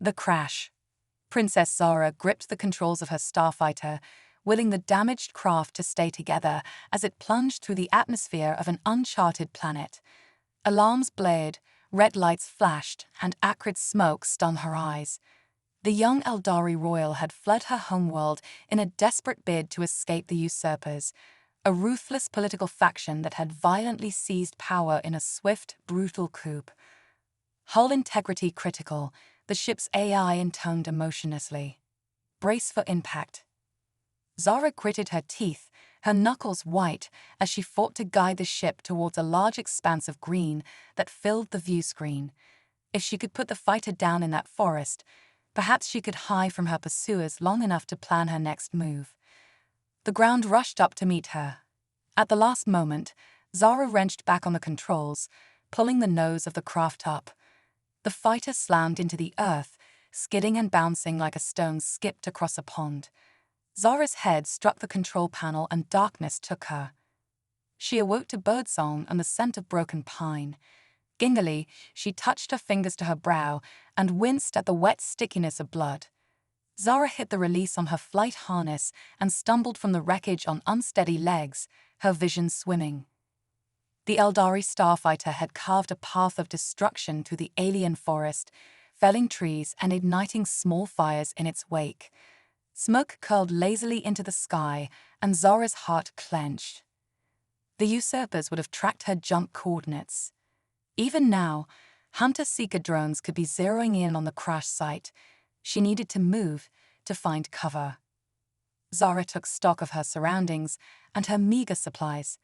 The crash. Princess Zara gripped the controls of her starfighter, willing the damaged craft to stay together as it plunged through the atmosphere of an uncharted planet. Alarms blared, red lights flashed, and acrid smoke stung her eyes. The young Eldari royal had fled her homeworld in a desperate bid to escape the usurpers, a ruthless political faction that had violently seized power in a swift, brutal coup. Hull integrity critical, the ship's AI intoned emotionlessly. Brace for impact. Zara gritted her teeth, her knuckles white, as she fought to guide the ship towards a large expanse of green that filled the view screen. If she could put the fighter down in that forest, perhaps she could hide from her pursuers long enough to plan her next move. The ground rushed up to meet her. At the last moment, Zara wrenched back on the controls, pulling the nose of the craft up. The fighter slammed into the earth, skidding and bouncing like a stone skipped across a pond. Zara's head struck the control panel and darkness took her. She awoke to birdsong and the scent of broken pine. Gingerly, she touched her fingers to her brow and winced at the wet stickiness of blood. Zara hit the release on her flight harness and stumbled from the wreckage on unsteady legs, her vision swimming. The Eldari starfighter had carved a path of destruction through the alien forest, felling trees and igniting small fires in its wake. Smoke curled lazily into the sky, and Zara's heart clenched. The usurpers would have tracked her jump coordinates. Even now, hunter-seeker drones could be zeroing in on the crash site. She needed to move to find cover. Zara took stock of her surroundings and her meager supplies.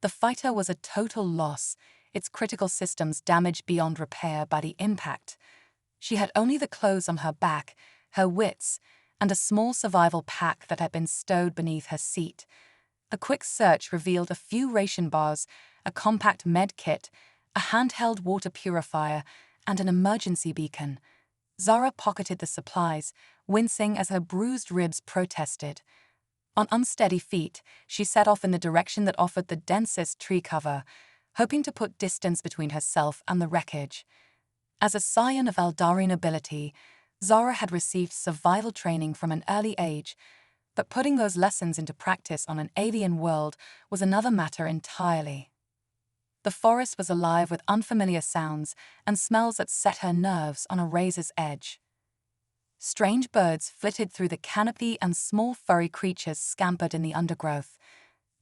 The fighter was a total loss, its critical systems damaged beyond repair by the impact. She had only the clothes on her back, her wits, and a small survival pack that had been stowed beneath her seat. A quick search revealed a few ration bars, a compact med kit, a handheld water purifier, and an emergency beacon. Zara pocketed the supplies, wincing as her bruised ribs protested. On unsteady feet, she set off in the direction that offered the densest tree cover, hoping to put distance between herself and the wreckage. As a scion of Eldari nobility, Zara had received survival training from an early age, but putting those lessons into practice on an alien world was another matter entirely. The forest was alive with unfamiliar sounds and smells that set her nerves on a razor's edge. Strange birds flitted through the canopy and small furry creatures scampered in the undergrowth.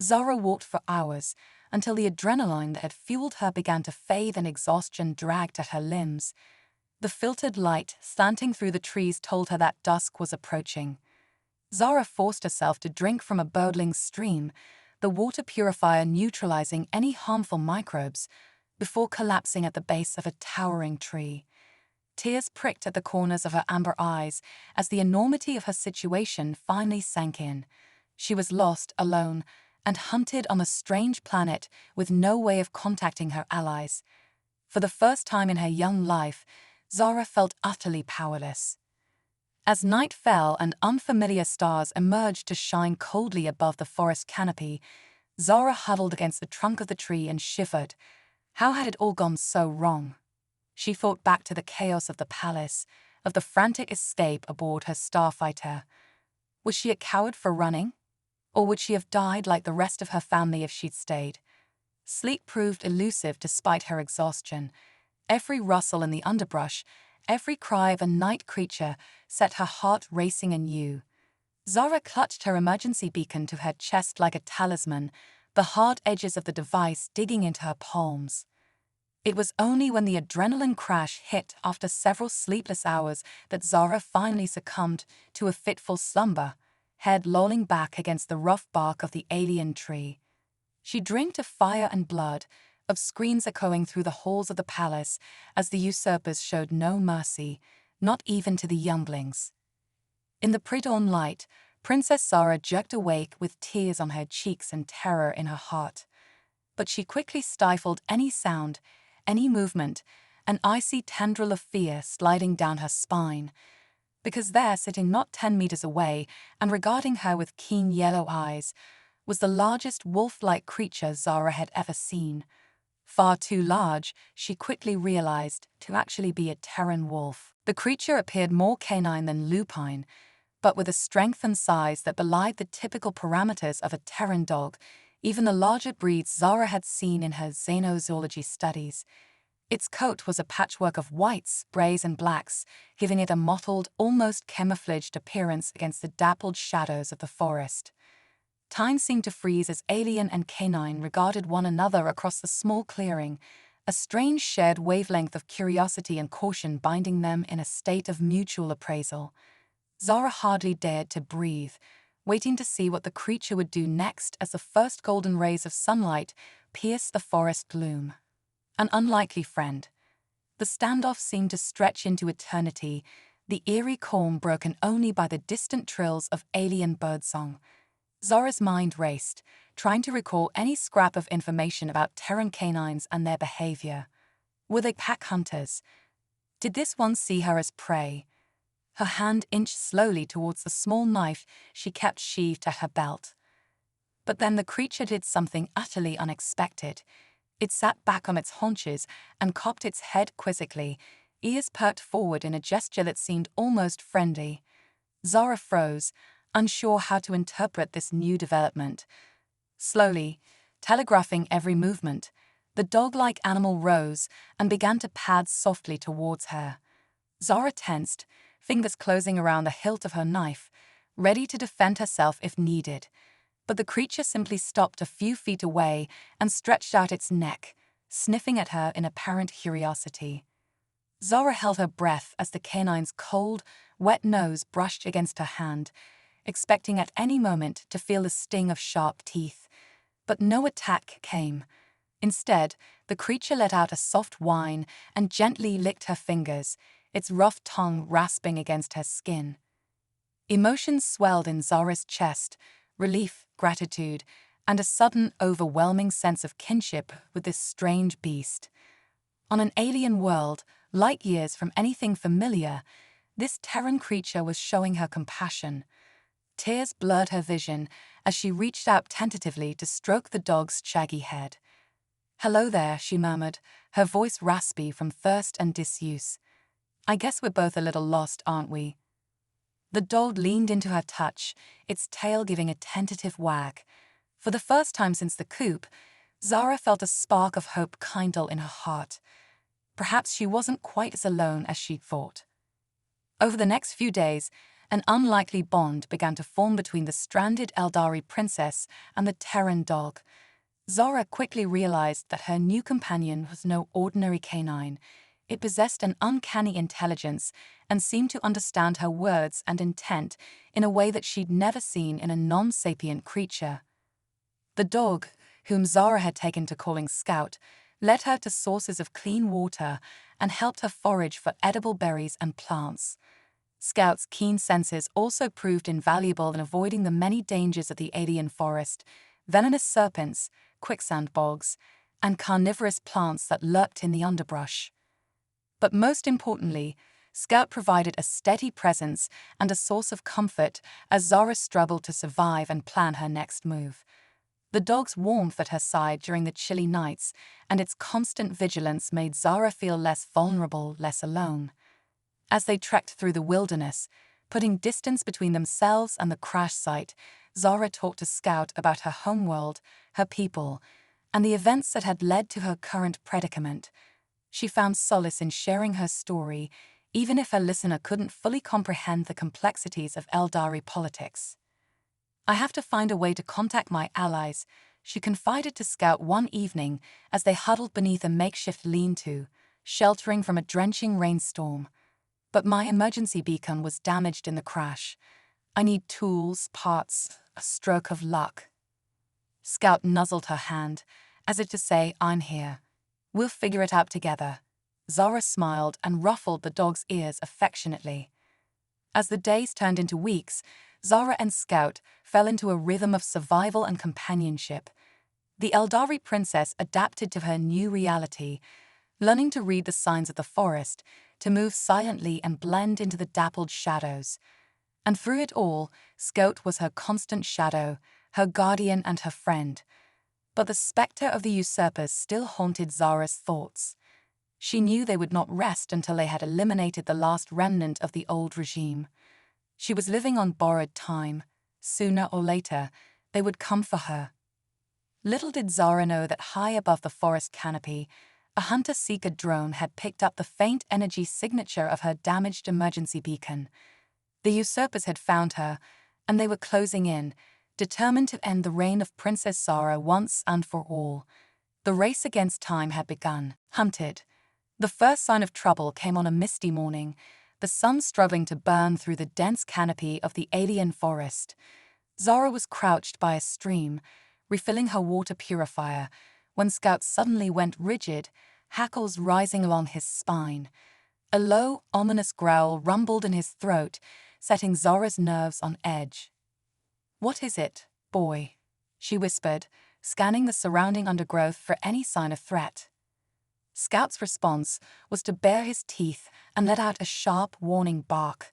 Zara walked for hours until the adrenaline that had fueled her began to fade and exhaustion dragged at her limbs. The filtered light slanting through the trees told her that dusk was approaching. Zara forced herself to drink from a burbling stream, the water purifier neutralizing any harmful microbes, before collapsing at the base of a towering tree. Tears pricked at the corners of her amber eyes as the enormity of her situation finally sank in. She was lost, alone, and hunted on a strange planet with no way of contacting her allies. For the first time in her young life, Zara felt utterly powerless. As night fell and unfamiliar stars emerged to shine coldly above the forest canopy, Zara huddled against the trunk of the tree and shivered. How had it all gone so wrong? She thought back to the chaos of the palace, of the frantic escape aboard her starfighter. Was she a coward for running? Or would she have died like the rest of her family if she'd stayed? Sleep proved elusive despite her exhaustion. Every rustle in the underbrush, every cry of a night creature set her heart racing anew. Zara clutched her emergency beacon to her chest like a talisman, the hard edges of the device digging into her palms. It was only when the adrenaline crash hit after several sleepless hours that Zara finally succumbed to a fitful slumber, head lolling back against the rough bark of the alien tree. She dreamed of fire and blood, of screams echoing through the halls of the palace as the usurpers showed no mercy, not even to the younglings. In the pre-dawn light, Princess Zara jerked awake with tears on her cheeks and terror in her heart. But she quickly stifled any sound, any movement, an icy tendril of fear sliding down her spine. Because there, sitting not 10 meters away and regarding her with keen yellow eyes, was the largest wolf-like creature Zara had ever seen. far too large, she quickly realized, to actually be a Terran wolf. The creature appeared more canine than lupine, but with a strength and size that belied the typical parameters of a Terran dog, even the larger breeds Zara had seen in her xenozoology studies. Its coat was a patchwork of whites, greys, and blacks, giving it a mottled, almost camouflaged appearance against the dappled shadows of the forest. Time seemed to freeze as alien and canine regarded one another across the small clearing, a strange shared wavelength of curiosity and caution binding them in a state of mutual appraisal. Zara hardly dared to breathe, waiting to see what the creature would do next as the first golden rays of sunlight pierced the forest gloom. An unlikely friend. The standoff seemed to stretch into eternity, the eerie calm broken only by the distant trills of alien birdsong. Zara's mind raced, trying to recall any scrap of information about Terran canines and their behavior. Were they pack hunters? Did this one see her as prey? Her hand inched slowly towards the small knife she kept sheathed at her belt. But then the creature did something utterly unexpected. It sat back on its haunches and cocked its head quizzically, ears perked forward in a gesture that seemed almost friendly. Zara froze, unsure how to interpret this new development. Slowly, telegraphing every movement, the dog-like animal rose and began to pad softly towards her. Zara tensed, fingers closing around the hilt of her knife, ready to defend herself if needed. But the creature simply stopped a few feet away and stretched out its neck, sniffing at her in apparent curiosity. Zara held her breath as the canine's cold, wet nose brushed against her hand, expecting at any moment to feel the sting of sharp teeth. But no attack came. Instead, the creature let out a soft whine and gently licked her fingers, its rough tongue rasping against her skin. Emotions swelled in Zara's chest, relief, gratitude, and a sudden, overwhelming sense of kinship with this strange beast. On an alien world, light years from anything familiar, this Terran creature was showing her compassion. Tears blurred her vision as she reached out tentatively to stroke the dog's shaggy head. "Hello there," she murmured, her voice raspy from thirst and disuse. "I guess we're both a little lost, aren't we?" The dog leaned into her touch, its tail giving a tentative wag. For the first time since the coup, Zara felt a spark of hope kindle in her heart. Perhaps she wasn't quite as alone as she'd thought. Over the next few days, an unlikely bond began to form between the stranded Eldari princess and the Terran dog. Zara quickly realized that her new companion was no ordinary canine. It possessed an uncanny intelligence and seemed to understand her words and intent in a way that she'd never seen in a non-sapient creature. The dog, whom Zara had taken to calling Scout, led her to sources of clean water and helped her forage for edible berries and plants. Scout's keen senses also proved invaluable in avoiding the many dangers of the alien forest: venomous serpents, quicksand bogs, and carnivorous plants that lurked in the underbrush. But most importantly, Scout provided a steady presence and a source of comfort as Zara struggled to survive and plan her next move. The dog's warmth at her side during the chilly nights and its constant vigilance made Zara feel less vulnerable, less alone. As they trekked through the wilderness, putting distance between themselves and the crash site, Zara talked to Scout about her homeworld, her people, and the events that had led to her current predicament. She found solace in sharing her story, even if her listener couldn't fully comprehend the complexities of Eldari politics. "I have to find a way to contact my allies," she confided to Scout one evening as they huddled beneath a makeshift lean-to, sheltering from a drenching rainstorm. "But my emergency beacon was damaged in the crash. I need tools, parts, a stroke of luck." Scout nuzzled her hand, as if to say, "I'm here. We'll figure it out together." Zara smiled and ruffled the dog's ears affectionately. As the days turned into weeks, Zara and Scout fell into a rhythm of survival and companionship. The Eldari princess adapted to her new reality, learning to read the signs of the forest, to move silently and blend into the dappled shadows. And through it all, Scout was her constant shadow, her guardian and her friend. But the specter of the usurpers still haunted Zara's thoughts. She knew they would not rest until they had eliminated the last remnant of the old regime. She was living on borrowed time. Sooner or later, they would come for her. Little did Zara know that high above the forest canopy, a hunter-seeker drone had picked up the faint energy signature of her damaged emergency beacon. The usurpers had found her, and they were closing in, determined to end the reign of Princess Zara once and for all. The race against time had begun. Hunted. The first sign of trouble came on a misty morning, the sun struggling to burn through the dense canopy of the alien forest. Zara was crouched by a stream, refilling her water purifier, when Scout suddenly went rigid, hackles rising along his spine. A low, ominous growl rumbled in his throat, setting Zara's nerves on edge. "What is it, boy?" she whispered, scanning the surrounding undergrowth for any sign of threat. Scout's response was to bare his teeth and let out a sharp, warning bark.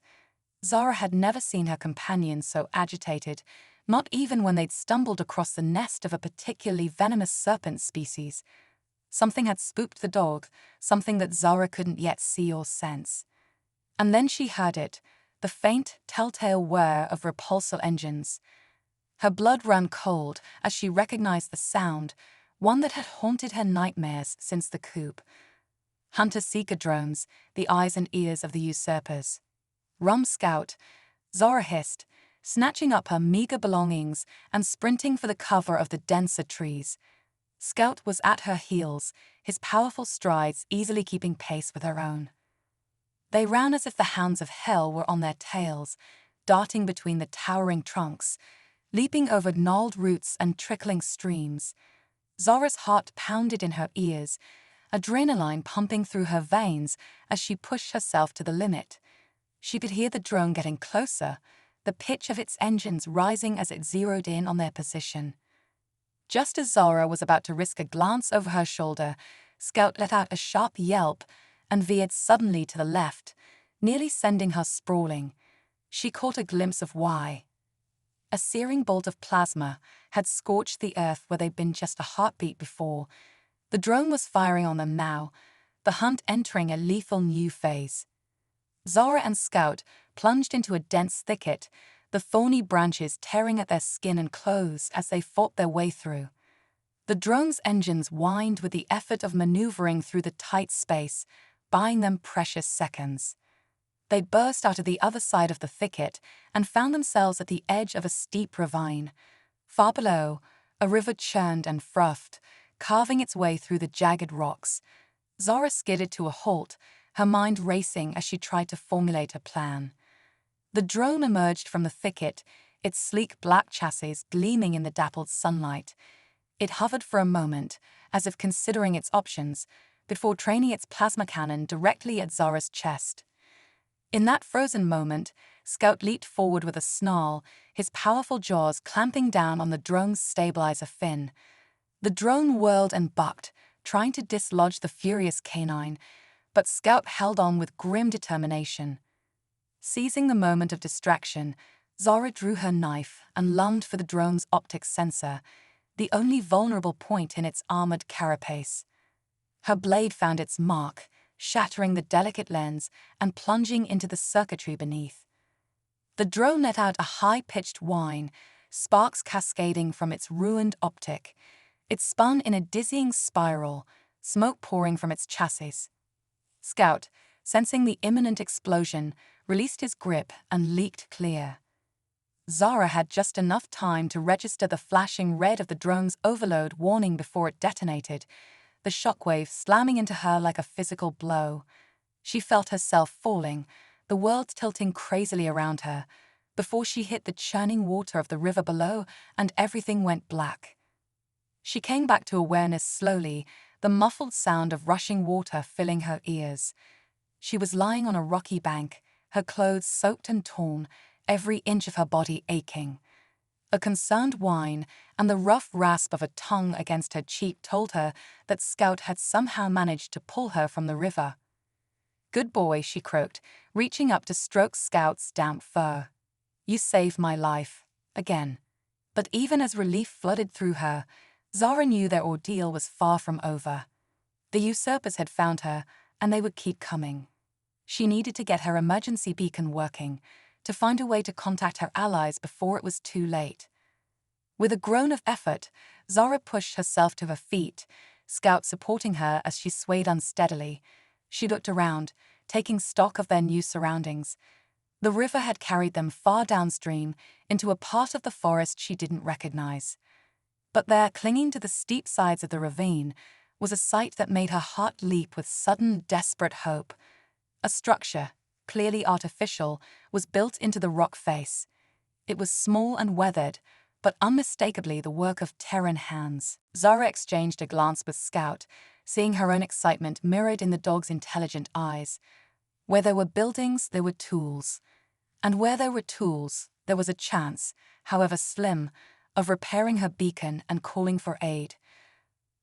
Zara had never seen her companions so agitated, not even when they'd stumbled across the nest of a particularly venomous serpent species. Something had spooked the dog, something that Zara couldn't yet see or sense. And then she heard it, the faint, telltale whir of repulsor engines. Her blood ran cold as she recognized the sound, one that had haunted her nightmares since the coup. Hunter-seeker drones, the eyes and ears of the usurpers. "Rum, Scout," Zara hissed, snatching up her meager belongings and sprinting for the cover of the denser trees. Scout was at her heels, his powerful strides easily keeping pace with her own. They ran as if the hounds of hell were on their tails, darting between the towering trunks, leaping over gnarled roots and trickling streams. Zara's heart pounded in her ears, adrenaline pumping through her veins as she pushed herself to the limit. She could hear the drone getting closer, the pitch of its engines rising as it zeroed in on their position. Just as Zara was about to risk a glance over her shoulder, Scout let out a sharp yelp and veered suddenly to the left, nearly sending her sprawling. She caught a glimpse of why. A searing bolt of plasma had scorched the earth where they'd been just a heartbeat before. The drone was firing on them now, the hunt entering a lethal new phase. Zara and Scout plunged into a dense thicket, the thorny branches tearing at their skin and clothes as they fought their way through. The drone's engines whined with the effort of maneuvering through the tight space, buying them precious seconds. They burst out of the other side of the thicket and found themselves at the edge of a steep ravine. Far below, a river churned and frothed, carving its way through the jagged rocks. Zara skidded to a halt, her mind racing as she tried to formulate a plan. The drone emerged from the thicket, its sleek black chassis gleaming in the dappled sunlight. It hovered for a moment, as if considering its options, before training its plasma cannon directly at Zara's chest. In that frozen moment, Scout leaped forward with a snarl, his powerful jaws clamping down on the drone's stabilizer fin. The drone whirled and bucked, trying to dislodge the furious canine, but Scout held on with grim determination. Seizing the moment of distraction, Zara drew her knife and lunged for the drone's optic sensor, the only vulnerable point in its armored carapace. Her blade found its mark, shattering the delicate lens and plunging into the circuitry beneath. The drone let out a high-pitched whine, sparks cascading from its ruined optic. It spun in a dizzying spiral, smoke pouring from its chassis. Scout, sensing the imminent explosion, released his grip and leaped clear. Zara had just enough time to register the flashing red of the drone's overload warning before it detonated, the shockwave slamming into her like a physical blow. She felt herself falling, the world tilting crazily around her, before she hit the churning water of the river below and everything went black. She came back to awareness slowly, the muffled sound of rushing water filling her ears. She was lying on a rocky bank, her clothes soaked and torn, every inch of her body aching. A concerned whine and the rough rasp of a tongue against her cheek told her that Scout had somehow managed to pull her from the river. "Good boy," she croaked, reaching up to stroke Scout's damp fur. "You saved my life, again." But even as relief flooded through her, Zara knew their ordeal was far from over. The usurpers had found her, and they would keep coming. She needed to get her emergency beacon working, to find a way to contact her allies before it was too late. With a groan of effort, Zara pushed herself to her feet, Scout supporting her as she swayed unsteadily. She looked around, taking stock of their new surroundings. The river had carried them far downstream into a part of the forest she didn't recognize. But there, clinging to the steep sides of the ravine, was a sight that made her heart leap with sudden, desperate hope. A structure, clearly artificial, was built into the rock face. It was small and weathered, but unmistakably the work of Terran hands. Zara exchanged a glance with Scout, seeing her own excitement mirrored in the dog's intelligent eyes. Where there were buildings, there were tools. And where there were tools, there was a chance, however slim, of repairing her beacon and calling for aid.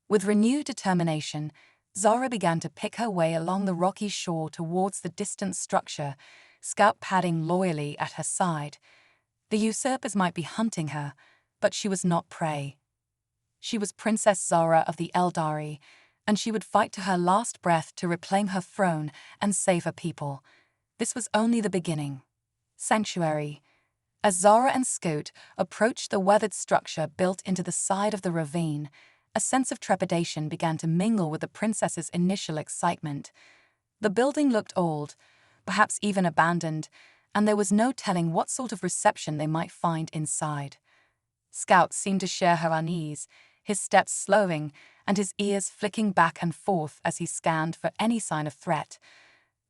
With renewed determination, Zara began to pick her way along the rocky shore towards the distant structure, Scout padding loyally at her side. The usurpers might be hunting her, but she was not prey. She was Princess Zara of the Eldari, and she would fight to her last breath to reclaim her throne and save her people. This was only the beginning. Sanctuary. As Zara and Scout approached the weathered structure built into the side of the ravine, a sense of trepidation began to mingle with the princess's initial excitement. The building looked old, perhaps even abandoned, and there was no telling what sort of reception they might find inside. Scout seemed to share her unease, his steps slowing and his ears flicking back and forth as he scanned for any sign of threat.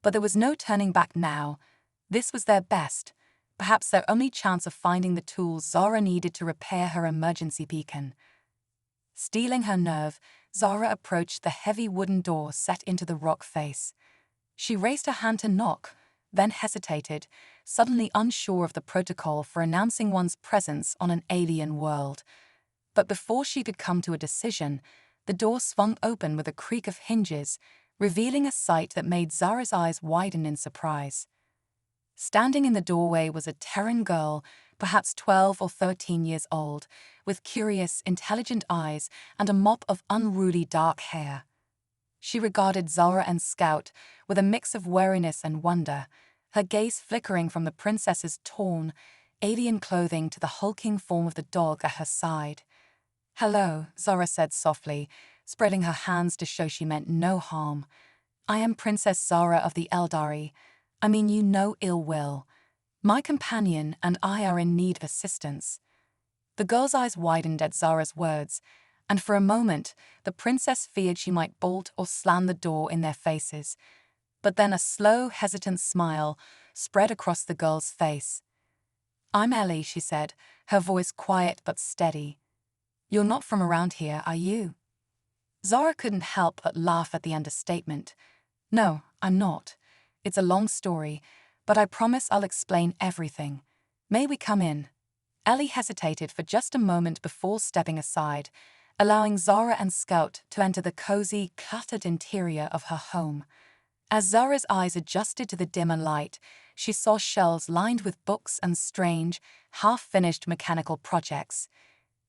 But there was no turning back now. This was their best, perhaps their only chance of finding the tools Zara needed to repair her emergency beacon. Steeling her nerve, Zara approached the heavy wooden door set into the rock face. She raised her hand to knock, then hesitated, suddenly unsure of the protocol for announcing one's presence on an alien world. But before she could come to a decision, the door swung open with a creak of hinges, revealing a sight that made Zara's eyes widen in surprise. Standing in the doorway was a Terran girl, perhaps 12 or 13 years old, with curious, intelligent eyes and a mop of unruly dark hair. She regarded Zara and Scout with a mix of wariness and wonder, her gaze flickering from the princess's torn, alien clothing to the hulking form of the dog at her side. "Hello," Zara said softly, spreading her hands to show she meant no harm. "I am Princess Zara of the Eldari. I mean you no ill will. My companion and I are in need of assistance." The girl's eyes widened at Zara's words, and for a moment the princess feared she might bolt or slam the door in their faces. But then a slow, hesitant smile spread across the girl's face. "I'm Ellie," she said, her voice quiet but steady. "You're not from around here, are you?" Zara couldn't help but laugh at the understatement. "No, I'm not. It's a long story, but I promise I'll explain everything. May we come in?" Ellie hesitated for just a moment before stepping aside, allowing Zara and Scout to enter the cozy, cluttered interior of her home. As Zara's eyes adjusted to the dimmer light, she saw shelves lined with books and strange, half-finished mechanical projects.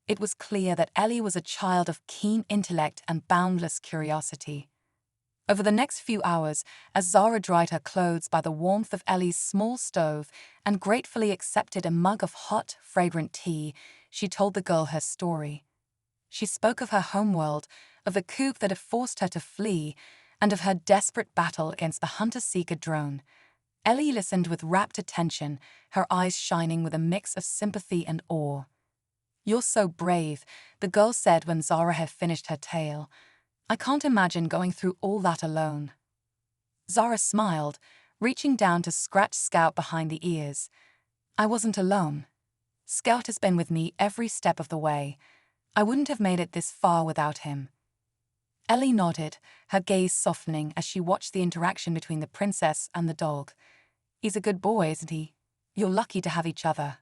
It was clear that Ellie was a child of keen intellect and boundless curiosity. Over the next few hours, as Zara dried her clothes by the warmth of Ellie's small stove and gratefully accepted a mug of hot, fragrant tea, she told the girl her story. She spoke of her homeworld, of the coup that had forced her to flee, and of her desperate battle against the hunter-seeker drone. Ellie listened with rapt attention, her eyes shining with a mix of sympathy and awe. "You're so brave," the girl said when Zara had finished her tale. "I can't imagine going through all that alone." Zara smiled, reaching down to scratch Scout behind the ears. "I wasn't alone. Scout has been with me every step of the way. I wouldn't have made it this far without him." Ellie nodded, her gaze softening as she watched the interaction between the princess and the dog. "He's a good boy, isn't he? You're lucky to have each other."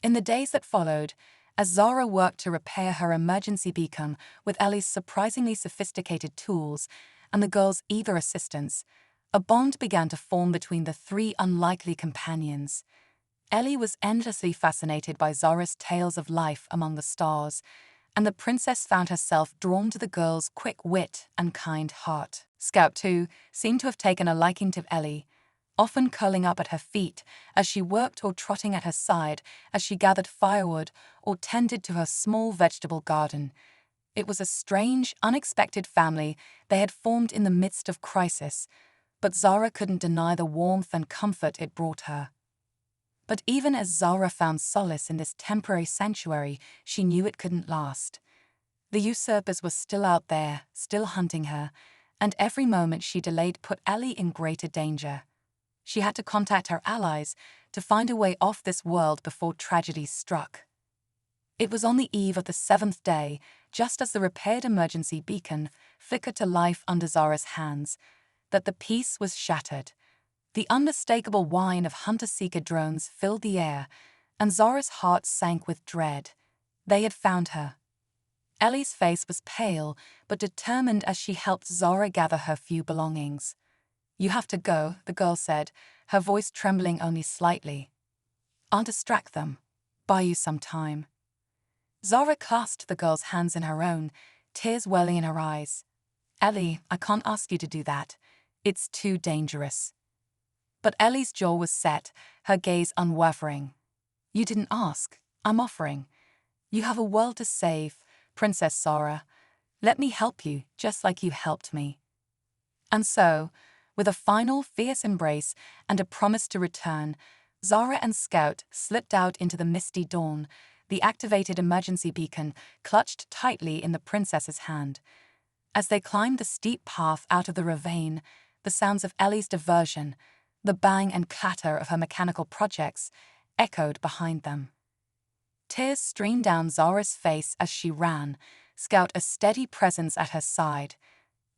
In the days that followed, as Zara worked to repair her emergency beacon with Ellie's surprisingly sophisticated tools and the girl's eager assistance, a bond began to form between the three unlikely companions. Ellie was endlessly fascinated by Zara's tales of life among the stars, and the princess found herself drawn to the girl's quick wit and kind heart. Scout, too, seemed to have taken a liking to Ellie, often curling up at her feet as she worked or trotting at her side as she gathered firewood or tended to her small vegetable garden. It was a strange, unexpected family they had formed in the midst of crisis, but Zara couldn't deny the warmth and comfort it brought her. But even as Zara found solace in this temporary sanctuary, she knew it couldn't last. The usurpers were still out there, still hunting her, and every moment she delayed put Ellie in greater danger. She had to contact her allies to find a way off this world before tragedy struck. It was on the eve of the 7th day, just as the repaired emergency beacon flickered to life under Zara's hands, that the peace was shattered. The unmistakable whine of hunter-seeker drones filled the air, and Zara's heart sank with dread. They had found her. Ellie's face was pale, but determined as she helped Zara gather her few belongings. "You have to go," the girl said, her voice trembling only slightly. "I'll distract them. Buy you some time." Zara clasped the girl's hands in her own, tears welling in her eyes. "Ellie, I can't ask you to do that. It's too dangerous." But Ellie's jaw was set, her gaze unwavering. "You didn't ask. I'm offering. You have a world to save, Princess Zara. Let me help you, just like you helped me." And so, with a final fierce embrace and a promise to return, Zara and Scout slipped out into the misty dawn, the activated emergency beacon clutched tightly in the princess's hand. As they climbed the steep path out of the ravine, the sounds of Ellie's diversion, the bang and clatter of her mechanical projects, echoed behind them. Tears streamed down Zara's face as she ran, Scout a steady presence at her side.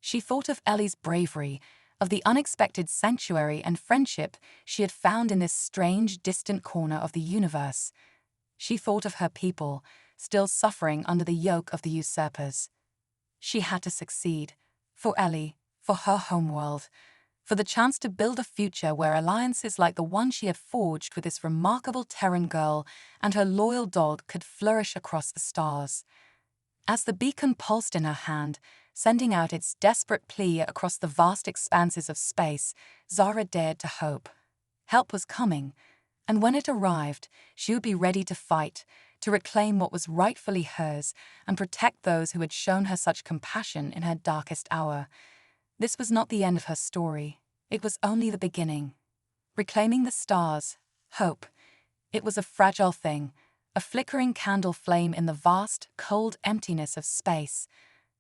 She thought of Ellie's bravery, of the unexpected sanctuary and friendship she had found in this strange, distant corner of the universe. She thought of her people, still suffering under the yoke of the usurpers. She had to succeed, for Ellie, for her homeworld, for the chance to build a future where alliances like the one she had forged with this remarkable Terran girl and her loyal dog could flourish across the stars. As the beacon pulsed in her hand, sending out its desperate plea across the vast expanses of space, Zara dared to hope. Help was coming, and when it arrived, she would be ready to fight, to reclaim what was rightfully hers and protect those who had shown her such compassion in her darkest hour. This was not the end of her story. It was only the beginning. Reclaiming the stars, hope. It was a fragile thing, a flickering candle flame in the vast, cold emptiness of space.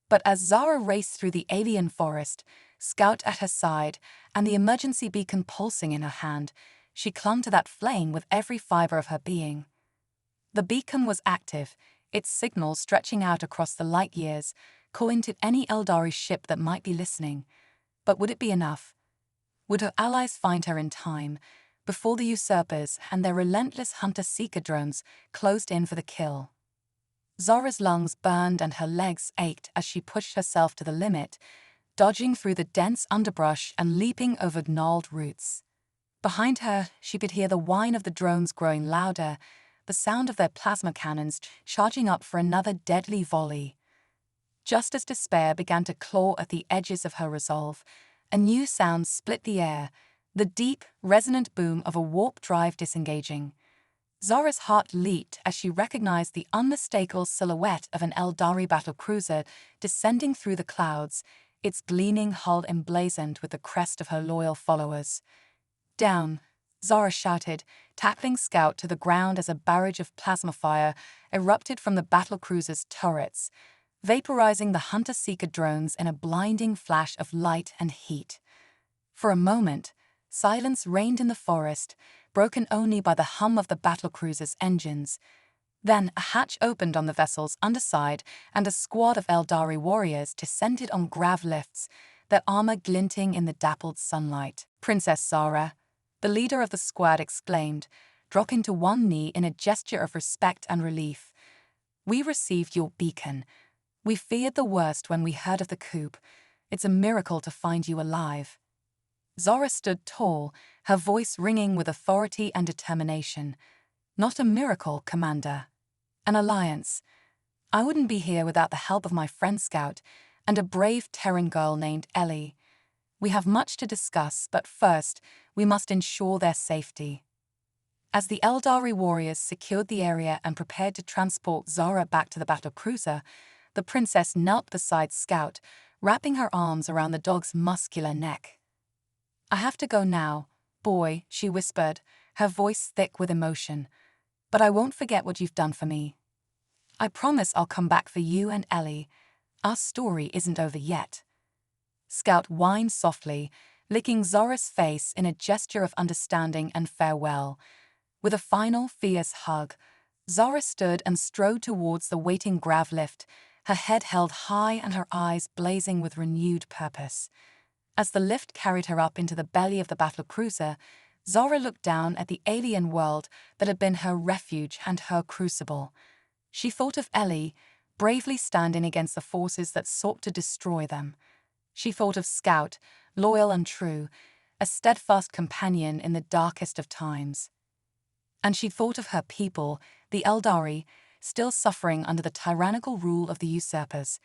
But as Zara raced through the alien forest, Scout at her side and the emergency beacon pulsing in her hand, she clung to that flame with every fiber of her being. The beacon was active, its signals stretching out across the light years, calling to any Eldari ship that might be listening. But would it be enough? Would her allies find her in time, before the usurpers and their relentless hunter-seeker drones closed in for the kill? Zara's lungs burned and her legs ached as she pushed herself to the limit, dodging through the dense underbrush and leaping over gnarled roots. Behind her, she could hear the whine of the drones growing louder, the sound of their plasma cannons charging up for another deadly volley. Just as despair began to claw at the edges of her resolve, a new sound split the air, the deep, resonant boom of a warp drive disengaging. Zara's heart leaped as she recognized the unmistakable silhouette of an Eldari battlecruiser descending through the clouds, its gleaming hull emblazoned with the crest of her loyal followers. "Down," Zara shouted, tackling Scout to the ground as a barrage of plasma fire erupted from the battlecruiser's turrets, vaporizing the hunter-seeker drones in a blinding flash of light and heat. For a moment, silence reigned in the forest, broken only by the hum of the battlecruiser's engines. Then a hatch opened on the vessel's underside and a squad of Eldari warriors descended on grav lifts, their armor glinting in the dappled sunlight. "Princess Zara," the leader of the squad exclaimed, dropping to one knee in a gesture of respect and relief. "We received your beacon. We feared the worst when we heard of the coup. It's a miracle to find you alive." Zara stood tall, her voice ringing with authority and determination. "Not a miracle, Commander. An alliance. I wouldn't be here without the help of my friend Scout and a brave Terran girl named Ellie. We have much to discuss, but first, we must ensure their safety. As the Eldari warriors secured the area and prepared to transport Zara back to the battlecruiser, the princess knelt beside Scout, wrapping her arms around the dog's muscular neck. "I have to go now, boy," she whispered, her voice thick with emotion. "But I won't forget what you've done for me. I promise I'll come back for you and Ellie. Our story isn't over yet." Scout whined softly, licking Zora's face in a gesture of understanding and farewell. With a final fierce hug, Zora stood and strode towards the waiting grav lift, her head held high and her eyes blazing with renewed purpose. As the lift carried her up into the belly of the battlecruiser, Zora looked down at the alien world that had been her refuge and her crucible. She thought of Ellie, bravely standing against the forces that sought to destroy them. She thought of Scout, loyal and true, a steadfast companion in the darkest of times. And she thought of her people, the Eldari, still suffering under the tyrannical rule of the usurpers.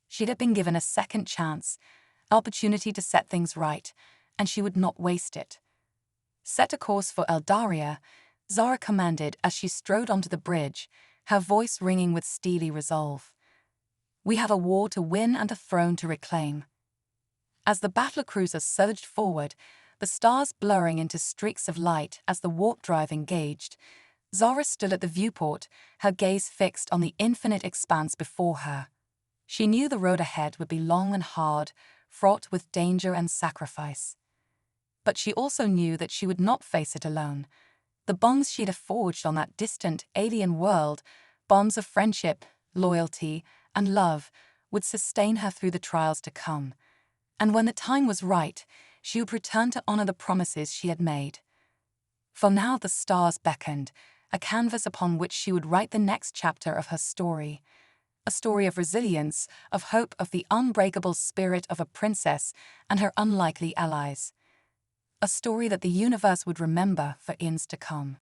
She had been given a second chance, opportunity to set things right, and she would not waste it. Set a course for Eldaria, Zara commanded as she strode onto the bridge, her voice ringing with steely resolve. "We have a war to win and a throne to reclaim." As the battlecruiser surged forward, the stars blurring into streaks of light as the warp drive engaged, Zara stood at the viewport, her gaze fixed on the infinite expanse before her. She knew the road ahead would be long and hard, fraught with danger and sacrifice. But she also knew that she would not face it alone. The bonds she'd have forged on that distant, alien world, bonds of friendship, loyalty, and love, would sustain her through the trials to come. And when the time was right, she would return to honor the promises she had made. For now the stars beckoned, a canvas upon which she would write the next chapter of her story. A story of resilience, of hope, of the unbreakable spirit of a princess and her unlikely allies. A story that the universe would remember for eons to come.